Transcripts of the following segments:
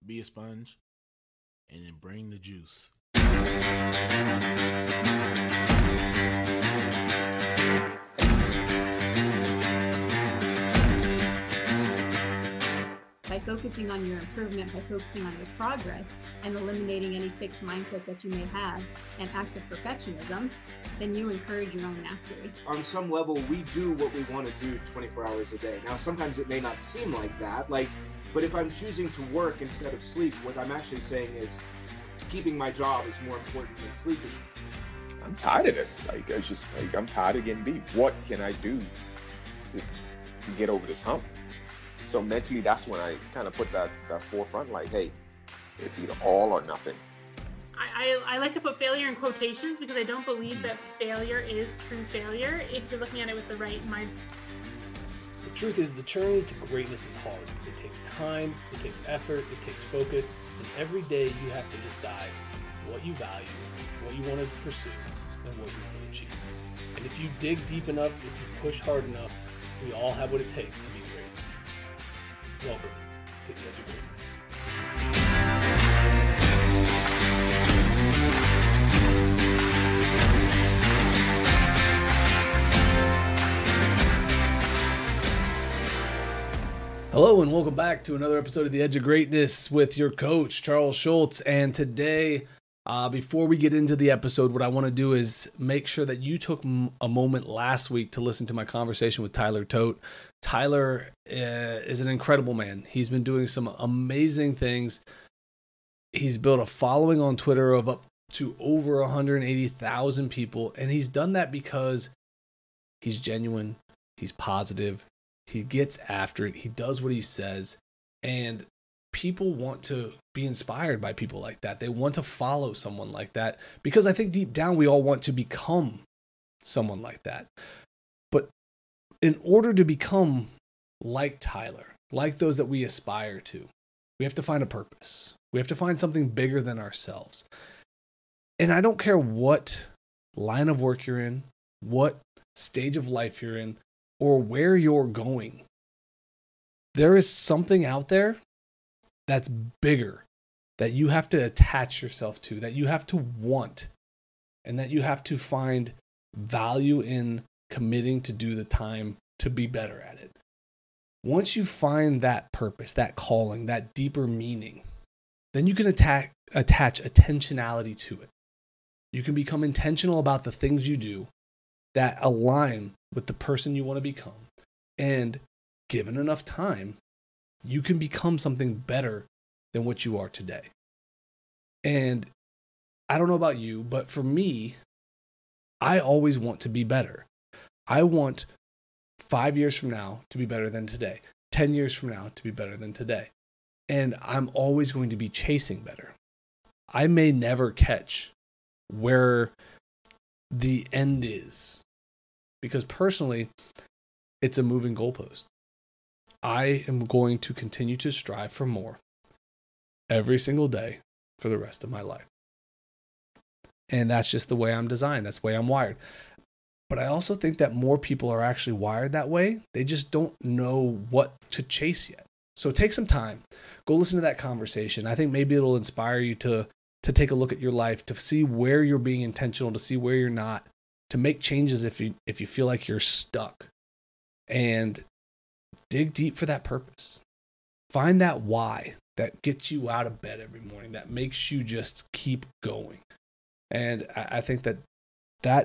be a sponge, and then bring the juice. By focusing on your improvement, by focusing on your progress, and eliminating any fixed mindset that you may have and acts of perfectionism, then you encourage your own mastery. On some level, we do what we want to do 24 hours a day. Now, sometimes it may not seem like that, but if I'm choosing to work instead of sleep, what I'm actually saying is keeping my job is more important than sleeping. I'm tired of this. I'm tired of getting beat. What can I do to get over this hump? So mentally, that's when I kind of put that forefront, like, hey, it's either all or nothing. I like to put failure in quotations because I don't believe that failure is true failure if you're looking at it with the right mindset. The truth is, the journey to greatness is hard. It takes time, it takes effort, it takes focus, and every day you have to decide what you value, what you want to pursue, and what you want to achieve. And if you dig deep enough, if you push hard enough, we all have what it takes to be great. Welcome to the Edge of Greatness. Hello and welcome back to another episode of the Edge of Greatness with your coach, Charles Schultz. And today, before we get into the episode, what I want to do is make sure that you took a moment last week to listen to my conversation with Tyler Tote. Tyler is an incredible man. He's been doing some amazing things. He's built a following on Twitter of up to over 180,000 people. And he's done that because he's genuine, he's positive, he gets after it, he does what he says. And people want to be inspired by people like that. They want to follow someone like that because I think deep down we all want to become someone like that. But in order to become like Tyler, like those that we aspire to, we have to find a purpose. We have to find something bigger than ourselves. And I don't care what line of work you're in, what stage of life you're in, or where you're going. There is something out there that's bigger that you have to attach yourself to, that you have to want, and that you have to find value in committing to do the time to be better at it. Once you find that purpose, that calling, that deeper meaning, then you can attach intentionality to it. You can become intentional about the things you do that align with the person you want to become. And given enough time, you can become something better than what you are today. And I don't know about you, but for me, I always want to be better. I want 5 years from now to be better than today, 10 years from now to be better than today. And I'm always going to be chasing better. I may never catch where the end is because personally, it's a moving goalpost. I am going to continue to strive for more every single day for the rest of my life. And that's just the way I'm designed. That's the way I'm wired. But I also think that more people are actually wired that way. They just don't know what to chase yet. So take some time. Go listen to that conversation. I think maybe it'll inspire you to take a look at your life, to see where you're being intentional, to see where you're not, to make changes if you feel like you're stuck. And dig deep for that purpose. Find that why that gets you out of bed every morning, that makes you just keep going. And I think that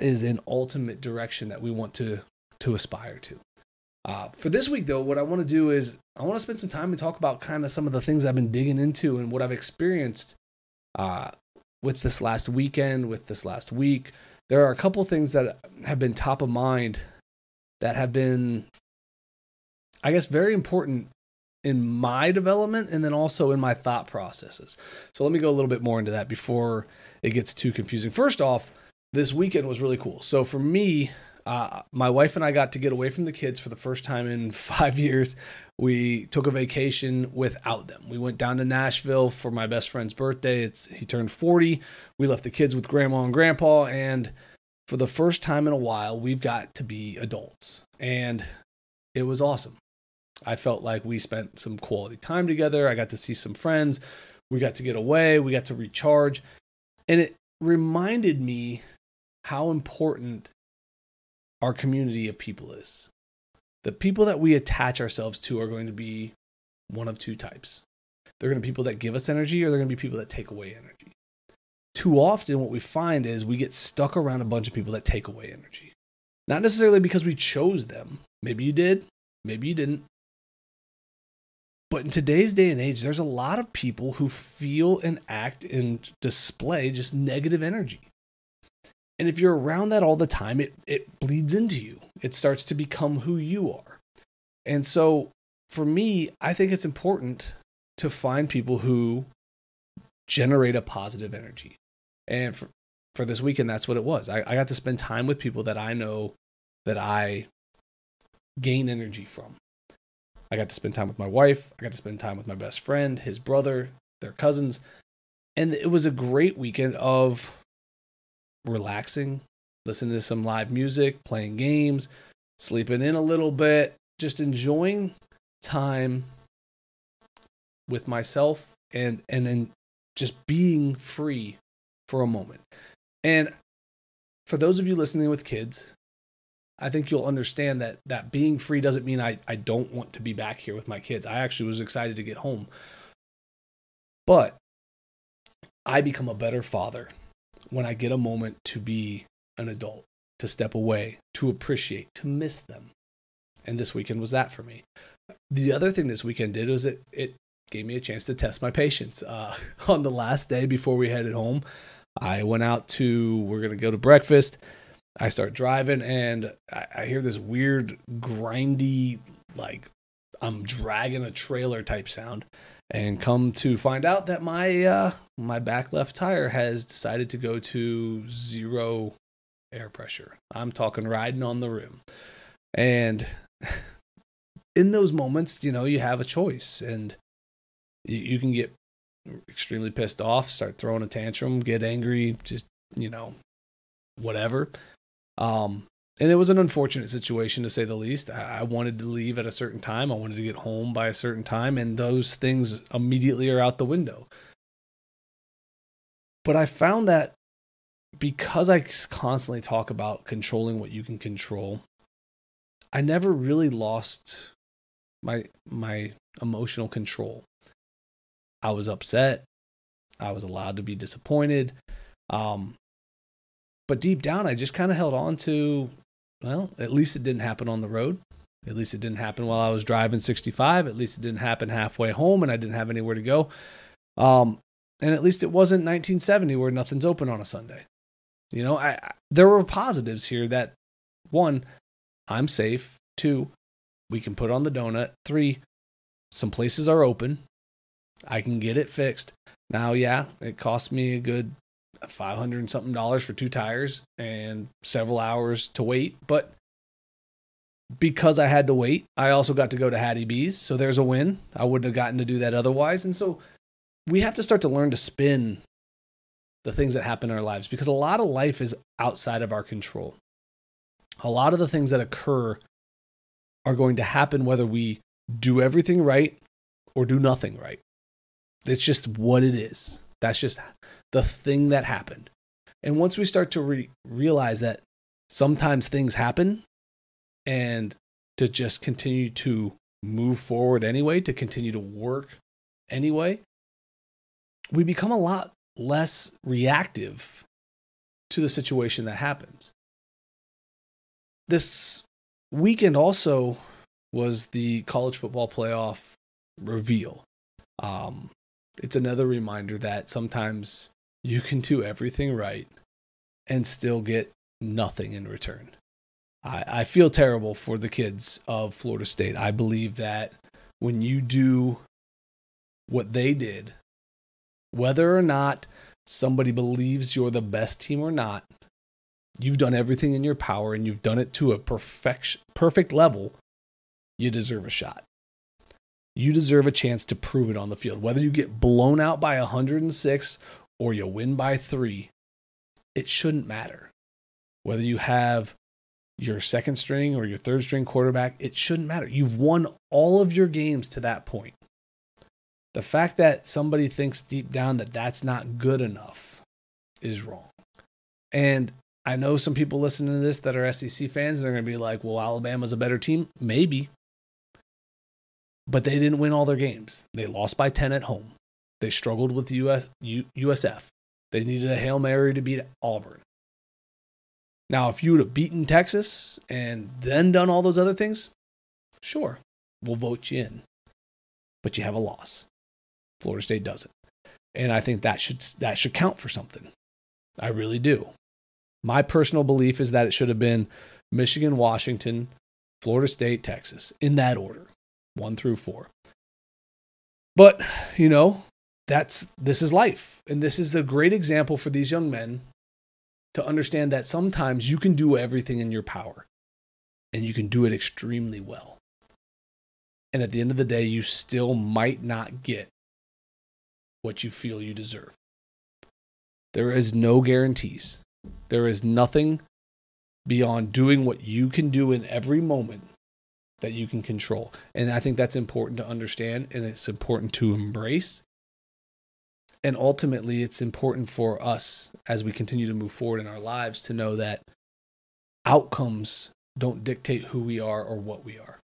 is an ultimate direction that we want to aspire to. For this week, though, what I want to do is I want to spend some time and talk about kind of some of the things I've been digging into and what I've experienced with this last weekend, with this last week. There are a couple things that have been top of mind that have been, I guess, very important in my development and then also in my thought processes. So let me go a little bit more into that before it gets too confusing. First off, this weekend was really cool. So for me, my wife and I got to get away from the kids for the first time in 5 years. We took a vacation without them. We went down to Nashville for my best friend's birthday. He turned 40. We left the kids with grandma and grandpa. And for the first time in a while, we've got to be adults. And it was awesome. I felt like we spent some quality time together. I got to see some friends. We got to get away. We got to recharge. And it reminded me how important our community of people is. The people that we attach ourselves to are going to be one of two types. They're going to be people that give us energy, or they're going to be people that take away energy. Too often what we find is we get stuck around a bunch of people that take away energy. Not necessarily because we chose them. Maybe you did, maybe you didn't. But in today's day and age, there's a lot of people who feel and act and display just negative energy. And if you're around that all the time, it bleeds into you. It starts to become who you are. And so for me, I think it's important to find people who generate a positive energy. And for this weekend, that's what it was. I got to spend time with people that I know that I gain energy from. I got to spend time with my wife. I got to spend time with my best friend, his brother, their cousins. And it was a great weekend of relaxing, listening to some live music, playing games, sleeping in a little bit, just enjoying time with myself and then just being free for a moment. And for those of you listening with kids, I think you'll understand that being free doesn't mean I don't want to be back here with my kids. I actually was excited to get home. But I become a better father when I get a moment to be an adult, to step away, to appreciate, to miss them. And this weekend was that for me. The other thing this weekend did was it gave me a chance to test my patience. On the last day before we headed home, I went out we're going to go to breakfast. I start driving and I hear this weird grindy, like I'm dragging a trailer type sound, and come to find out that my back left tire has decided to go to 0 air pressure. I'm talking riding on the rim. And in those moments, you have a choice, and you can get extremely pissed off, start throwing a tantrum, get angry, just, whatever. And it was an unfortunate situation, to say the least. I wanted to leave at a certain time. I wanted to get home by a certain time, and those things immediately are out the window. But I found that because I constantly talk about controlling what you can control, I never really lost my emotional control. I was upset. I was allowed to be disappointed. But deep down, I just kind of held on to, well, at least it didn't happen on the road. At least it didn't happen while I was driving 65. At least it didn't happen halfway home and I didn't have anywhere to go. And at least it wasn't 1970 where nothing's open on a Sunday. There were positives here that, 1, I'm safe. 2, we can put on the donut. 3, some places are open. I can get it fixed. Now, yeah, it cost me a good $500 and something for 2 tires and several hours to wait. But because I had to wait, I also got to go to Hattie B's. So there's a win. I wouldn't have gotten to do that otherwise. And so we have to start to learn to spin the things that happen in our lives, because a lot of life is outside of our control. A lot of the things that occur are going to happen whether we do everything right or do nothing right. It's just what it is. That's just the thing that happened. And once we start to realize that sometimes things happen, and to just continue to move forward anyway, to continue to work anyway, we become a lot less reactive to the situation that happens. This weekend also was the college football playoff reveal. It's another reminder that sometimes you can do everything right and still get nothing in return. I feel terrible for the kids of Florida State. I believe that when you do what they did, whether or not somebody believes you're the best team or not, you've done everything in your power and you've done it to a perfect level. You deserve a shot. You deserve a chance to prove it on the field. Whether you get blown out by 106 or you win by 3, it shouldn't matter. Whether you have your second string or your third string quarterback, it shouldn't matter. You've won all of your games to that point. The fact that somebody thinks deep down that that's not good enough is wrong. And I know some people listening to this that are SEC fans, they're going to be like, well, Alabama's a better team. Maybe. But they didn't win all their games. They lost by 10 at home. They struggled with USF. They needed a Hail Mary to beat Auburn. Now, if you would have beaten Texas and then done all those other things, sure, we'll vote you in. But you have a loss. Florida State doesn't. And I think that should count for something. I really do. My personal belief is that it should have been Michigan, Washington, Florida State, Texas, in that order, 1 through 4. But, this is life. And this is a great example for these young men to understand that sometimes you can do everything in your power and you can do it extremely well. And at the end of the day, you still might not get what you feel you deserve. There is no guarantees. There is nothing beyond doing what you can do in every moment that you can control. And I think that's important to understand, and it's important to embrace. And ultimately, it's important for us as we continue to move forward in our lives to know that outcomes don't dictate who we are or what we are.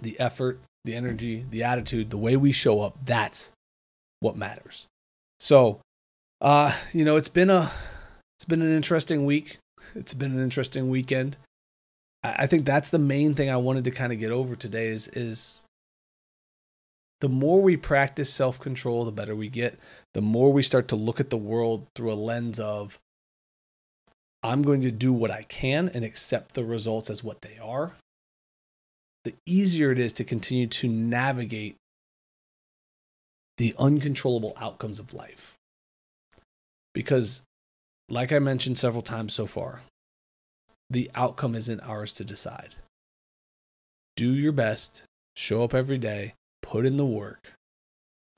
The effort, the energy, the attitude, the way we show up, that's what matters. So, it's been an interesting week. It's been an interesting weekend. I think that's the main thing I wanted to kind of get over today is the more we practice self-control, the better we get. The more we start to look at the world through a lens of, I'm going to do what I can and accept the results as what they are, the easier it is to continue to navigate the uncontrollable outcomes of life. Because, like I mentioned several times so far, the outcome isn't ours to decide. Do your best, show up every day, put in the work,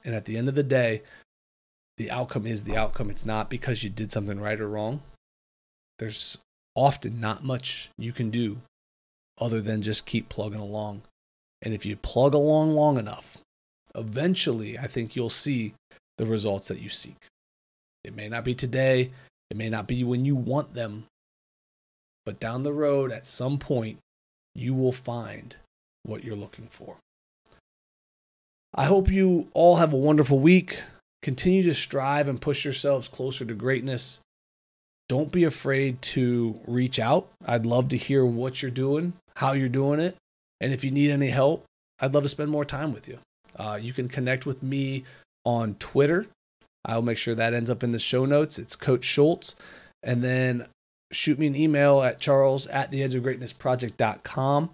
and at the end of the day, the outcome is the outcome. It's not because you did something right or wrong. There's often not much you can do other than just keep plugging along. And if you plug along long enough, eventually I think you'll see the results that you seek. It may not be today, it may not be when you want them, but down the road at some point, you will find what you're looking for. I hope you all have a wonderful week. Continue to strive and push yourselves closer to greatness. Don't be afraid to reach out. I'd love to hear what you're doing, how you're doing it. And if you need any help, I'd love to spend more time with you. You can connect with me on Twitter. I'll make sure that ends up in the show notes. It's Coach Schultz. And then shoot me an email at charles@theedgeofgreatnessproject.com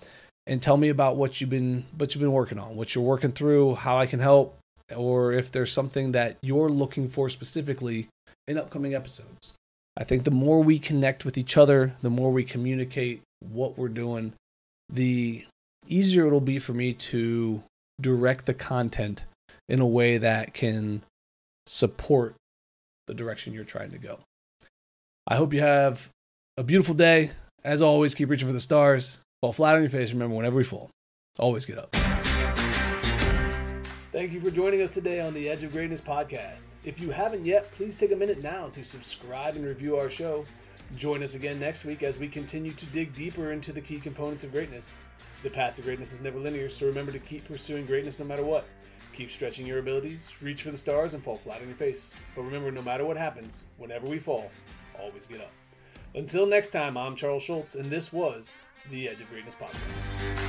and tell me about what you've been working on, what you're working through, how I can help, or if there's something that you're looking for specifically in upcoming episodes. I think the more we connect with each other, the more we communicate what we're doing, the easier it'll be for me to direct the content in a way that can support the direction you're trying to go. I hope you have a beautiful day. As always, keep reaching for the stars. Fall flat on your face. Remember, whenever we fall, always get up. Thank you for joining us today on the Edge of Greatness podcast. If you haven't yet, please take a minute now to subscribe and review our show. Join us again next week as we continue to dig deeper into the key components of greatness. The path to greatness is never linear, so remember to keep pursuing greatness no matter what. Keep stretching your abilities, reach for the stars, and fall flat on your face. But remember, no matter what happens, whenever we fall, always get up. Until next time, I'm Charles Schultz, and this was the Edge of Greatness podcast.